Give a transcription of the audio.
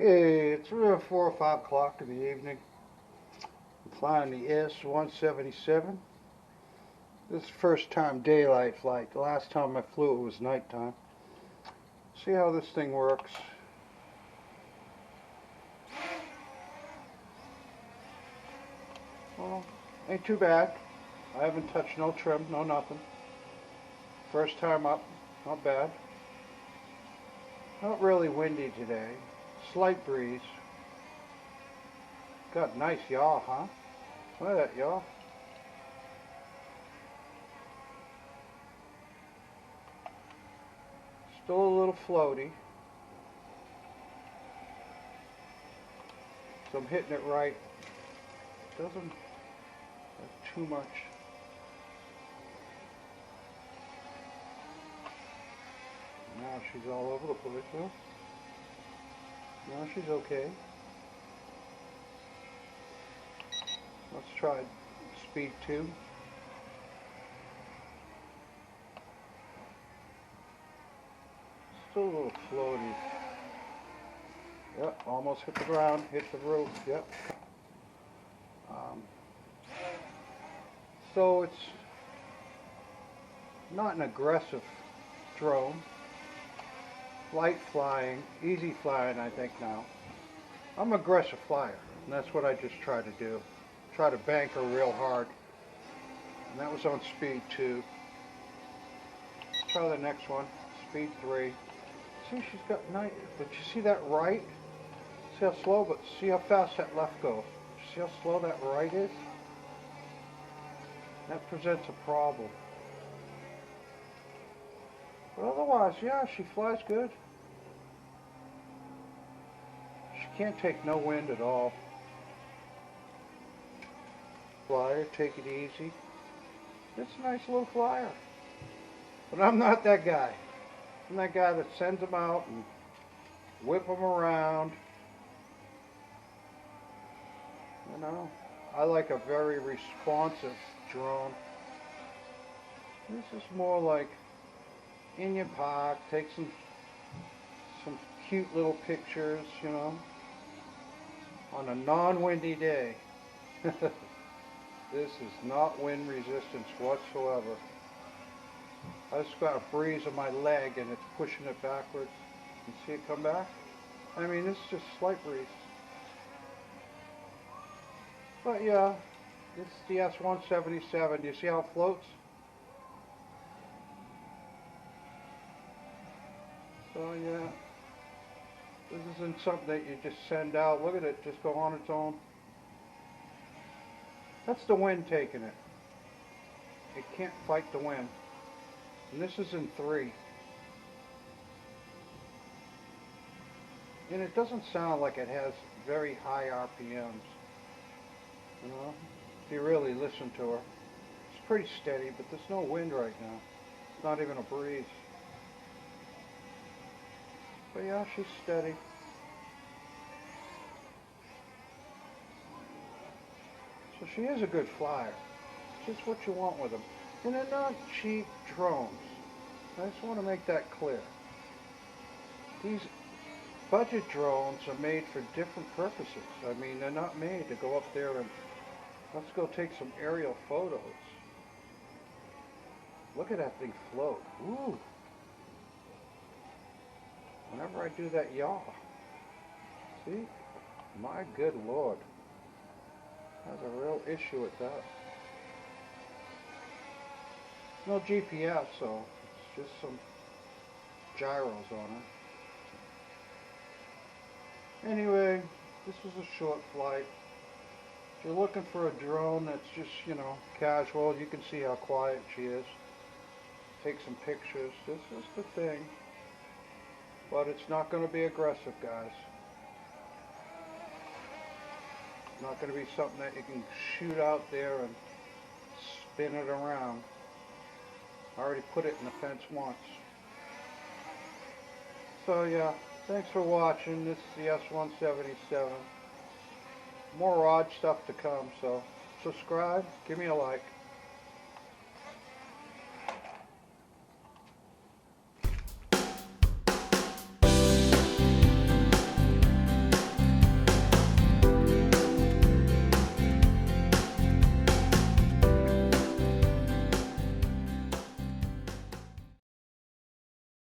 Okay, it's around 4 or 5 o'clock in the evening. I'm flying the S177. This is the first time daylight flight. The last time I flew it was nighttime. See how this thing works. Well, ain't too bad. I haven't touched no trim, no nothing. First time up, not bad. Not really windy today. Slight breeze. Got nice yaw, huh? Look at that yaw. Still a little floaty. So I'm hitting it right. Doesn't have too much. Now she's all over the place, huh? Now she's okay. Let's try speed 2. Still a little floaty. Yep, almost hit the ground, hit the roof, yep. So it's not an aggressive drone. Light flying, easy flying, I think now. I'm an aggressive flyer, and that's what I just try to do. Try to bank her real hard. And that was on speed 2. Try the next one, speed 3. See, she's got nice, but you see that right? See how slow, but see how fast that left goes. See how slow that right is? That presents a problem. But otherwise, yeah, she flies good. She can't take no wind at all. Flyer, take it easy. It's a nice little flyer. But I'm not that guy. I'm that guy that sends them out and whip them around. You know, I like a very responsive drone. This is more like in your park, take some cute little pictures, you know, on a non-windy day. This is not wind resistance whatsoever. I just got a breeze on my leg and it's pushing it backwards. You see it come back? I mean, it's just slight breeze. But yeah, it's the S177. Do you see how it floats? So yeah, this isn't something that you just send out. Look at it, just go on its own. That's the wind taking it. It can't fight the wind. And this is in 3. And it doesn't sound like it has very high RPMs. You know, if you really listen to her. It's pretty steady, but there's no wind right now. It's not even a breeze. But yeah, she's steady. So she is a good flyer. It's just what you want with them. And they're not cheap drones. I just want to make that clear. These budget drones are made for different purposes. I mean, they're not made to go up there and let's go take some aerial photos. Look at that thing float. Ooh. Whenever I do that yaw. See? My good Lord. Has a real issue with that. No GPS, so it's just some gyros on it. Anyway, this was a short flight. If you're looking for a drone that's just, you know, casual, you can see how quiet she is. Take some pictures. This is the thing. But it's not going to be aggressive, guys. It's not going to be something that you can shoot out there and spin it around. I already put it in the fence once. So yeah, thanks for watching. This is the S177. More odd stuff to come, so subscribe, give me a like.